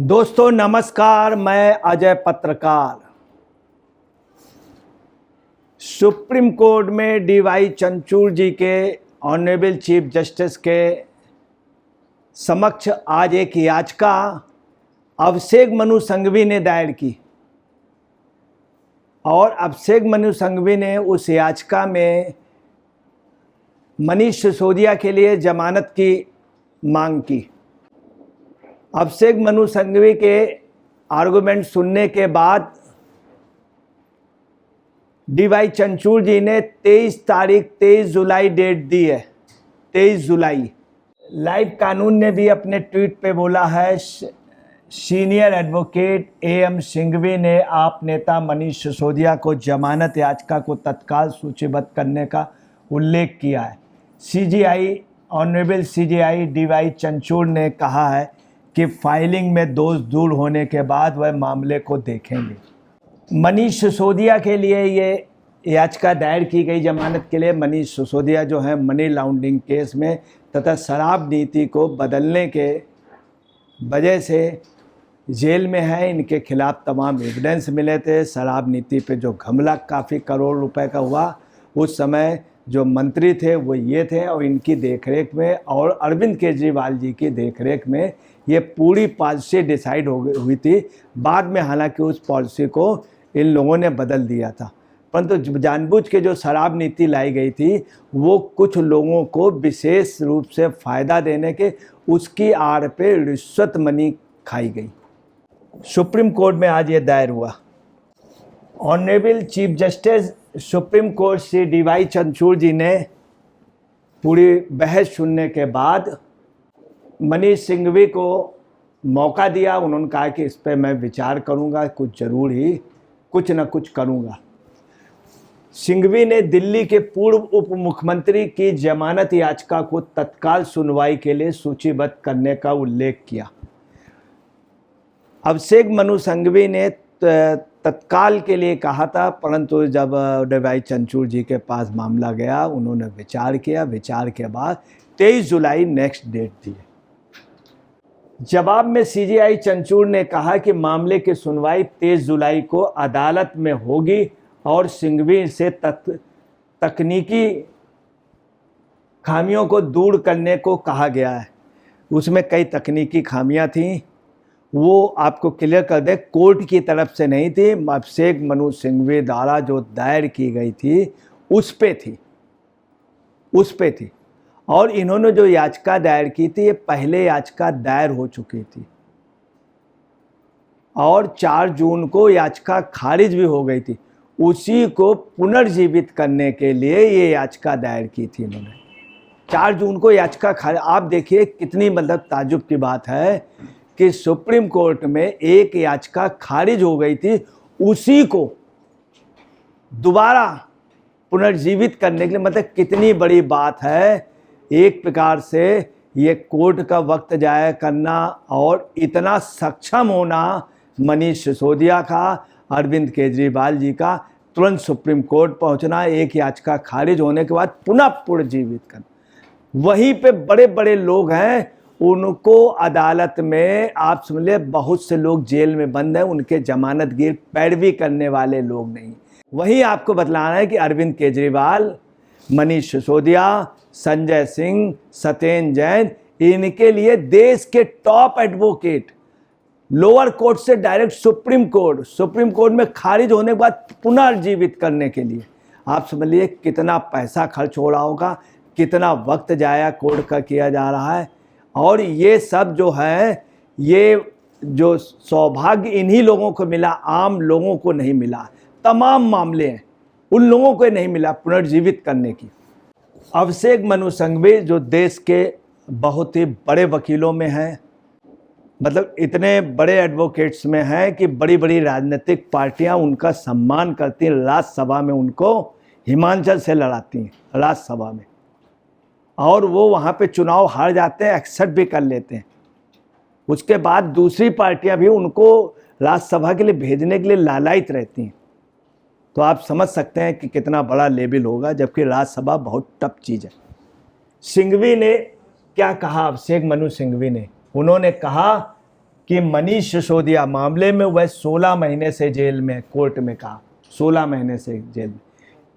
दोस्तों नमस्कार, मैं अजय पत्रकार। सुप्रीम कोर्ट में डीवाई चंद्रचूड़ जी के ऑनरेबल चीफ जस्टिस के समक्ष आज एक याचिका अभिषेक मनु सिंघवी ने दायर की और अभिषेक मनु सिंघवी ने उस याचिका में मनीष सिसोदिया के लिए जमानत की मांग की। अभिषेक मनु सिंघवी के आर्गुमेंट सुनने के बाद डीवाई चंद्रचूड़ जी ने 23 जुलाई डेट दी है। 23 जुलाई। लाइव कानून ने भी अपने ट्वीट पे बोला है, सीनियर एडवोकेट एएम सिंघवी ने आप नेता मनीष सिसोदिया को जमानत याचिका को तत्काल सूचीबद्ध करने का उल्लेख किया है। CGI honourable CGI D Y Chandrachud ने कहा है कि फाइलिंग में दोष दूर होने के बाद वह मामले को देखेंगे। मनीष सिसोदिया के लिए ये याचिका दायर की गई जमानत के लिए। मनीष सिसोदिया जो है मनी लॉन्ड्रिंग केस में तथा शराब नीति को बदलने के वजह से जेल में है। इनके खिलाफ तमाम एविडेंस मिले थे। शराब नीति पे जो घमला काफ़ी करोड़ रुपए का हुआ, उस समय जो मंत्री थे वो ये थे और इनकी देखरेख में और अरविंद केजरीवाल जी की देखरेख में ये पूरी पॉलिसी डिसाइड हुई थी। बाद में हालांकि उस पॉलिसी को इन लोगों ने बदल दिया था, परंतु जानबूझ के जो शराब नीति लाई गई थी वो कुछ लोगों को विशेष रूप से फ़ायदा देने के उसकी आड़ पे रिश्वत मनी खाई गई। सुप्रीम कोर्ट में आज ये दायर हुआ। Honourable chief justice supreme court Shri DY Chandrachud ji ने पूरी बहस सुनने के बाद मनीष सिंघवी को मौका दिया। उन्होंने कहा कि इस पर मैं विचार करूंगा, कुछ ज़रूर ही कुछ न कुछ करूंगा। सिंघवी ने दिल्ली के पूर्व उप मुख्यमंत्री की जमानत याचिका को तत्काल सुनवाई के लिए सूचीबद्ध करने का उल्लेख किया। अभिषेक मनु सिंघवी ने तत्काल के लिए कहा था, परंतु जब डीवाई चंद्रचूड़ जी के पास मामला गया उन्होंने विचार किया। विचार के बाद 23 जुलाई नेक्स्ट डेट दी। जवाब में सीजीआई चंद्रचूड़ ने कहा कि मामले की सुनवाई 23 जुलाई को अदालत में होगी और सिंघवी से तकनीकी खामियों को दूर करने को कहा गया है। उसमें कई तकनीकी खामियां थीं, वो आपको क्लियर कर दे, कोर्ट की तरफ से नहीं थी, अभिषेक मनु सिंघवी द्वारा जो दायर की गई थी उस पे थी। और इन्होंने जो याचिका दायर की थी ये पहले याचिका दायर हो चुकी थी और 4 जून को याचिका खारिज भी हो गई थी। उसी को पुनर्जीवित करने के लिए ये याचिका दायर की थी इन्होंने। 4 जून को याचिका खारिज। आप देखिए कितनी मतलब ताज्जुब की बात है कि सुप्रीम कोर्ट में एक याचिका खारिज हो गई थी, उसी को दोबारा पुनर्जीवित करने के लिए, मतलब कितनी बड़ी बात है। एक प्रकार से ये कोर्ट का वक्त जाया करना और इतना सक्षम होना मनीष सिसोदिया का, अरविंद केजरीवाल जी का, तुरंत सुप्रीम कोर्ट पहुंचना, एक याचिका खारिज होने के बाद पुनः पुनर्जीवित करना। वहीं पे बड़े बड़े लोग हैं, उनको अदालत में आप समझिए बहुत से लोग जेल में बंद हैं, उनके जमानतगीर पैरवी करने वाले लोग नहीं। वहीं आपको बतलाना है कि अरविंद केजरीवाल, मनीष सिसोदिया, संजय सिंह, सत्येंद्र जैन, इनके लिए देश के टॉप एडवोकेट लोअर कोर्ट से डायरेक्ट सुप्रीम कोर्ट में खारिज होने के बाद पुनर्जीवित करने के लिए आप समझिए कितना पैसा खर्च हो रहा होगा, कितना वक्त जाया कोर्ट का किया जा रहा है। और ये सब जो है, ये जो सौभाग्य इन्हीं लोगों को मिला, आम लोगों को नहीं मिला। तमाम मामले हैं उन लोगों को नहीं मिला पुनर्जीवित करने की। अभिषेक मनु सिंघवी जो देश के बहुत ही बड़े वकीलों में हैं, मतलब इतने बड़े एडवोकेट्स में हैं कि बड़ी बड़ी राजनीतिक पार्टियां उनका सम्मान करती हैं। राज्यसभा में उनको हिमाचल से लड़ाती हैं राज्यसभा में, और वो वहाँ पे चुनाव हार जाते हैं, एक्सेप्ट भी कर लेते हैं। उसके बाद दूसरी पार्टियां भी उनको राज्यसभा के लिए भेजने के लिए लालायित रहती हैं। तो आप समझ सकते हैं कि कितना बड़ा लेवल होगा, जबकि राज्यसभा बहुत टफ चीज़ है। सिंघवी ने क्या कहा, अभिषेक मनु सिंघवी ने, उन्होंने कहा कि मनीष सिसोदिया मामले में वह 16 महीने से जेल में, कोर्ट में कहा 16 महीने से जेल में।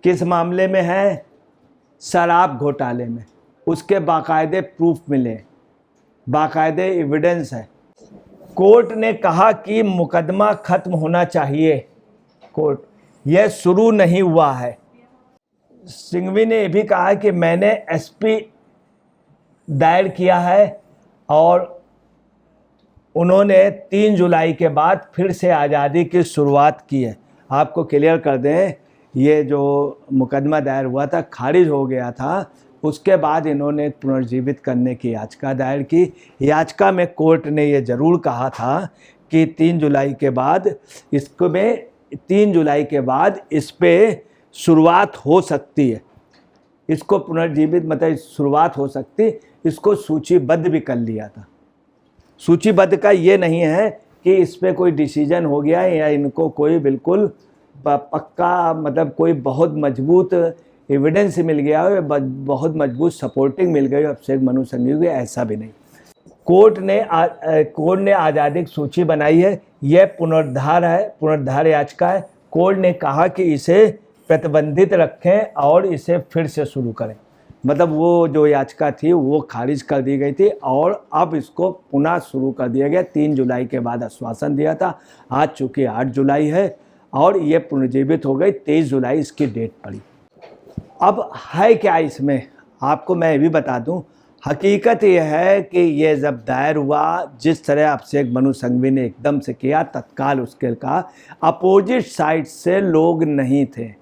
किस मामले में है? शराब घोटाले में। उसके बाकायदे प्रूफ मिले, बाकायदे एविडेंस है। कोर्ट ने कहा कि मुकदमा खत्म होना चाहिए। कोर्ट, यह शुरू नहीं हुआ है। सिंघवी ने यह भी कहा कि मैंने एसपी दायर किया है और उन्होंने 3 जुलाई के बाद फिर से आज़ादी की शुरुआत की है। आपको क्लियर कर दें, ये जो मुकदमा दायर हुआ था खारिज हो गया था, उसके बाद इन्होंने पुनर्जीवित करने की याचिका दायर की। याचिका में कोर्ट ने ये ज़रूर कहा था कि 3 जुलाई के बाद इस पे शुरुआत हो सकती है, इसको पुनर्जीवित मतलब शुरुआत हो सकती, इसको सूचीबद्ध भी कर लिया था। सूचीबद्ध का ये नहीं है कि इस पे कोई डिसीजन हो गया या इनको कोई बिल्कुल पक्का मतलब कोई बहुत मजबूत एविडेंस मिल गया हो, बहुत मजबूत सपोर्टिंग मिल गई अभिषेक मनु सिंघवी को, ऐसा भी नहीं। कोर्ट ने आज़ादी की सूची बनाई है। यह पुनरुद्धार है, पुनरुद्धार याचिका है। कोर्ट ने कहा कि इसे प्रतिबंधित रखें और इसे फिर से शुरू करें। मतलब वो जो याचिका थी वो खारिज कर दी गई थी और अब इसको पुनः शुरू कर दिया गया। 3 जुलाई के बाद आश्वासन दिया था, आज चूँकि 8 जुलाई है और ये पुनर्जीवित हो गई। 23 जुलाई इसकी डेट पड़ी। अब है क्या इसमें, आपको मैं ये भी बता दूं, हकीकत यह है कि ये जब दायर हुआ, जिस तरह अभिषेक मनु सिंघवी ने एकदम से किया, तत्काल उसके का अपोजिट साइड से लोग नहीं थे,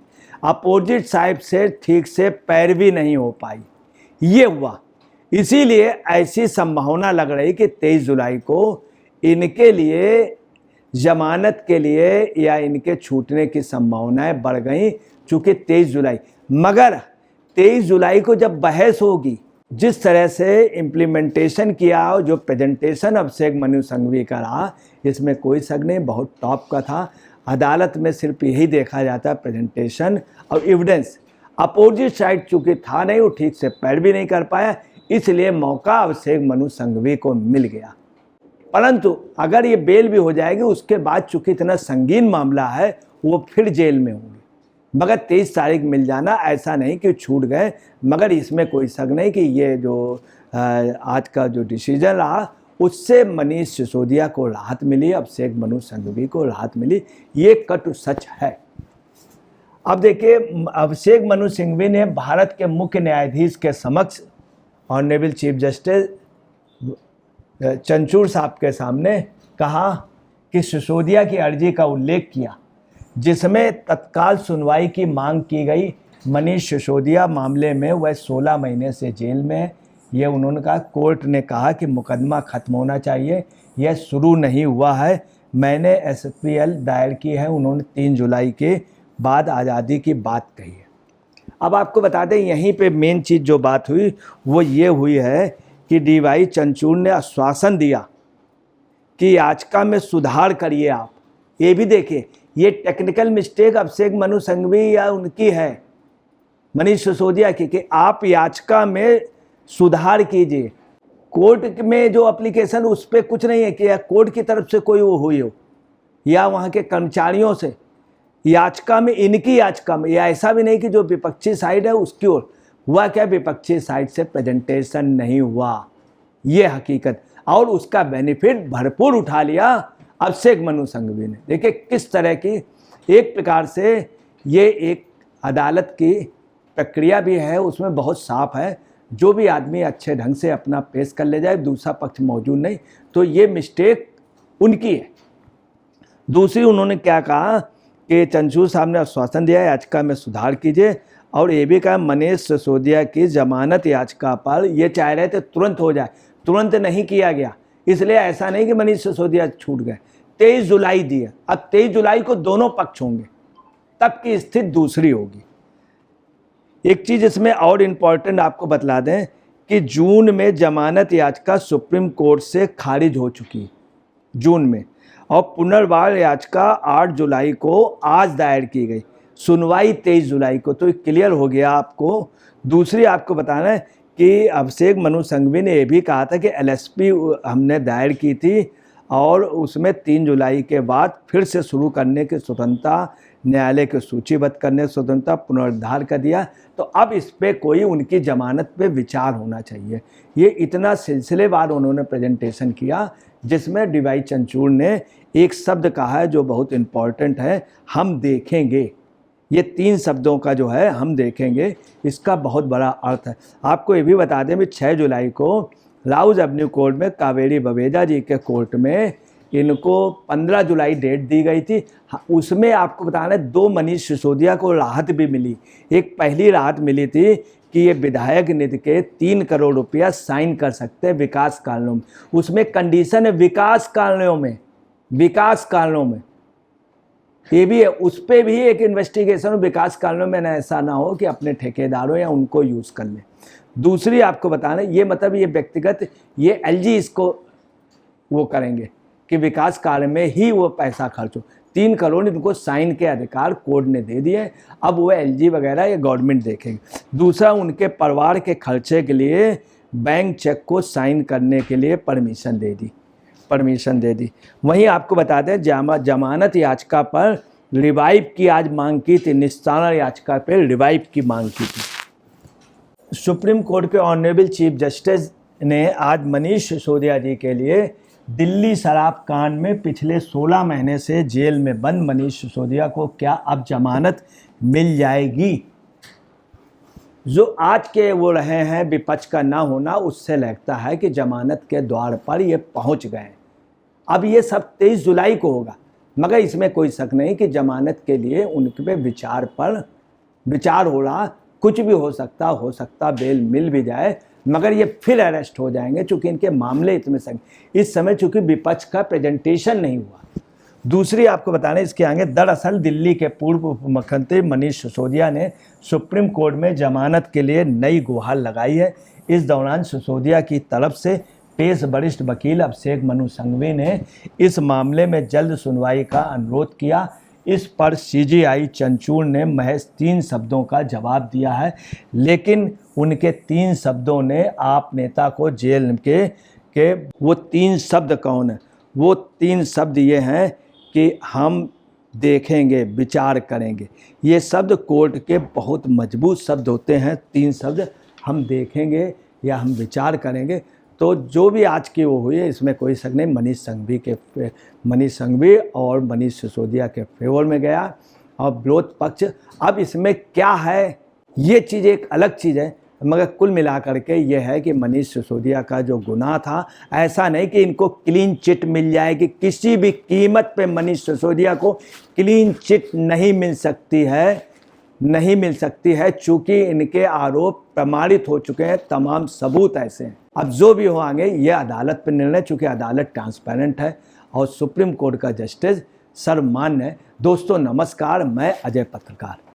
अपोजिट साइड से ठीक से पैरवी नहीं हो पाई, ये हुआ। इसीलिए ऐसी संभावना लग रही कि 23 जुलाई को इनके लिए जमानत के लिए या इनके छूटने की संभावनाएं बढ़ गई, चूँकि 23 जुलाई। मगर 23 जुलाई को जब बहस होगी, जिस तरह से इम्प्लीमेंटेशन किया और जो प्रेजेंटेशन अभिषेक मनु सिंघवी का रहा, इसमें कोई शक नहीं, बहुत टॉप का था। अदालत में सिर्फ यही देखा जाता है, प्रेजेंटेशन और एविडेंस। अपोजिट साइड चूँकि था नहीं, वो ठीक से पैरवी नहीं कर पाया, इसलिए मौका अभिषेक मनु सिंघवी को मिल गया। परंतु अगर ये बेल भी हो जाएगी, उसके बाद चूँकि इतना संगीन मामला है, वो फिर जेल में होंगे। मगर 23 तारीख मिल जाना, ऐसा नहीं कि छूट गए। मगर इसमें कोई शक नहीं कि ये जो आज का जो डिसीजन रहा, उससे मनीष सिसोदिया को राहत मिली, अभिषेक मनु सिंघवी को राहत मिली, ये कटु सच है। अब देखिए, अभिषेक मनु सिंघवी ने भारत के मुख्य न्यायाधीश के समक्ष, ऑनरेबल चीफ जस्टिस चंद्रचूड़ साहब के सामने कहा कि सिसोदिया की अर्जी का उल्लेख किया, जिसमें तत्काल सुनवाई की मांग की गई। मनीष सिसोदिया मामले में वह 16 महीने से जेल में, यह उन्होंने कहा। कोर्ट ने कहा कि मुकदमा खत्म होना चाहिए, यह शुरू नहीं हुआ है। मैंने SPL दायर की है। उन्होंने 3 जुलाई के बाद आज़ादी की बात कही है। अब आपको बता दें, यहीं पे मेन चीज़ जो बात हुई वो ये हुई है कि DY चंद्रचूड़ ने आश्वासन दिया कि याचिका में सुधार करिए आप। ये भी देखिए, ये टेक्निकल मिस्टेक अभिषेक मनु सिंघवी या उनकी है, मनीष सिसोदिया की, कि आप याचिका में सुधार कीजिए। कोर्ट में जो एप्लीकेशन, उस पर कुछ नहीं है कि या कोर्ट की तरफ से कोई वो हुई हो या वहाँ के कर्मचारियों से। याचिका में, इनकी याचिका में, या ऐसा भी नहीं कि जो विपक्षी साइड है उसकी ओर हुआ क्या, विपक्षी साइड से प्रेजेंटेशन नहीं हुआ, ये हकीकत। और उसका बेनिफिट भरपूर उठा लिया अभिषेक मनु सिंघवी ने। देखिए किस तरह की, एक प्रकार से ये एक अदालत की प्रक्रिया भी है, उसमें बहुत साफ है। जो भी आदमी अच्छे ढंग से अपना पेश कर ले जाए, दूसरा पक्ष मौजूद नहीं, तो ये मिस्टेक उनकी है। दूसरी, उन्होंने क्या कहा कि चंद्रचूड़ साहब ने आश्वासन दिया याचिका में सुधार कीजिए, और ये भी कहा मनीष सिसोदिया की जमानत याचिका पर ये चाह रहे थे तुरंत हो जाए, तुरंत नहीं किया गया। इसलिए ऐसा नहीं कि मनीष सिसोदिया छूट गए, 23 जुलाई दिए। अब 23 जुलाई को दोनों पक्ष होंगे, तब की स्थिति दूसरी होगी। एक चीज़ इसमें और इम्पॉर्टेंट आपको बतला दें कि जून में जमानत याचिका सुप्रीम कोर्ट से खारिज हो चुकी, जून में, और पुनर्वार याचिका 8 जुलाई को आज दायर की गई, सुनवाई 23 जुलाई को। तो क्लियर हो गया आपको। दूसरी आपको बताना है कि अभिषेक मनु सिंघवी ने यह भी कहा था कि LSP हमने दायर की थी और उसमें 3 जुलाई के बाद फिर से शुरू करने की स्वतंत्रता, न्यायालय को सूचीबद्ध करने की स्वतंत्रता, पुनरुद्धार कर दिया। तो अब इस पे कोई उनकी जमानत पे विचार होना चाहिए। ये इतना सिलसिलेवार उन्होंने प्रेजेंटेशन किया जिसमें डीवाई चंद्रचूड़ ने एक शब्द कहा है जो बहुत इम्पॉर्टेंट है, हम देखेंगे। ये 3 शब्दों का जो है हम देखेंगे, इसका बहुत बड़ा अर्थ है। आपको ये भी बता दें भी 6 जुलाई को राउज एवेन्यू कोर्ट में कावेरी बवेजा जी के कोर्ट में इनको 15 जुलाई डेट दी गई थी। उसमें आपको बताना है 2 मनीष सिसोदिया को राहत भी मिली। एक पहली राहत मिली थी कि ये विधायक निधि के 3 करोड़ रुपया साइन कर सकते हैं विकास कारणों में। उसमें कंडीशन है विकास कारणों में, विकास कारणों में ये भी है, उस पर भी एक इन्वेस्टिगेशन विकास कारणों में ऐसा ना हो कि अपने ठेकेदारों या उनको यूज़ कर लें। दूसरी आपको बताना ये मतलब ये व्यक्तिगत ये एलजी इसको वो करेंगे कि विकास कार्य में ही वो पैसा खर्च हो। 3 करोड़ इनको साइन के अधिकार कोर्ट ने दे दिए, अब वो एलजी वगैरह या गवर्नमेंट देखेंगे। दूसरा उनके परिवार के खर्चे के लिए बैंक चेक को साइन करने के लिए परमिशन दे दी। वहीं आपको बता दें जमानत याचिका पर रिवाइव की आज मांग की थी, निस्तारण याचिका पर रिवाइव की मांग की थी। सुप्रीम कोर्ट के ऑनरेबल चीफ जस्टिस ने आज मनीष सिसोदिया जी के लिए दिल्ली शराब कांड में पिछले 16 महीने से जेल में बंद मनीष सिसोदिया को क्या अब जमानत मिल जाएगी। जो आज के वो रहे हैं विपक्ष का ना होना, उससे लगता है कि जमानत के द्वार पर ये पहुंच गए। अब ये सब 23 जुलाई को होगा, मगर इसमें कोई शक नहीं कि जमानत के लिए उनके पे विचार हो रहा। कुछ भी हो सकता बेल मिल भी जाए, मगर ये फिर अरेस्ट हो जाएंगे चूँकि इनके मामले इतने संग इस समय चूँकि विपक्ष का प्रेजेंटेशन नहीं हुआ। दूसरी आपको बताने इसके आगे, दरअसल दिल्ली के पूर्व उप मुख्यमंत्री मनीष सिसोदिया ने सुप्रीम कोर्ट में जमानत के लिए नई गुहार लगाई है। इस दौरान सिसोदिया की तरफ से पेश वरिष्ठ वकील अभिषेक मनु संघवी ने इस मामले में जल्द सुनवाई का अनुरोध किया। इस पर सीजेआई चंद्रचूड़ ने महज 3 शब्दों का जवाब दिया है, लेकिन उनके 3 शब्दों ने आप नेता को जेल के वो 3 शब्द कौन है? वो 3 शब्द ये हैं कि हम देखेंगे, विचार करेंगे। ये शब्द कोर्ट के बहुत मजबूत शब्द होते हैं। 3 शब्द, हम देखेंगे या हम विचार करेंगे। तो जो भी आज की वो हुई है इसमें कोई शक नहीं, मनीष संघवी और मनीष सिसोदिया के फेवर में गया और विरोध पक्ष। अब इसमें क्या है, ये चीज़ एक अलग चीज़ है, मगर कुल मिलाकर के ये है कि मनीष सिसोदिया का जो गुनाह था, ऐसा नहीं कि इनको क्लीन चिट मिल जाएगी। किसी भी कीमत पे मनीष सिसोदिया को क्लीन चिट नहीं मिल सकती है चूँकि इनके आरोप प्रमाणित हो चुके हैं, तमाम सबूत ऐसे हैं। अब जो भी हो आगे ये अदालत पर निर्णय, चूँकि अदालत ट्रांसपेरेंट है और सुप्रीम कोर्ट का जस्टिस सर्वमान्य है। दोस्तों नमस्कार, मैं अजय पत्रकार।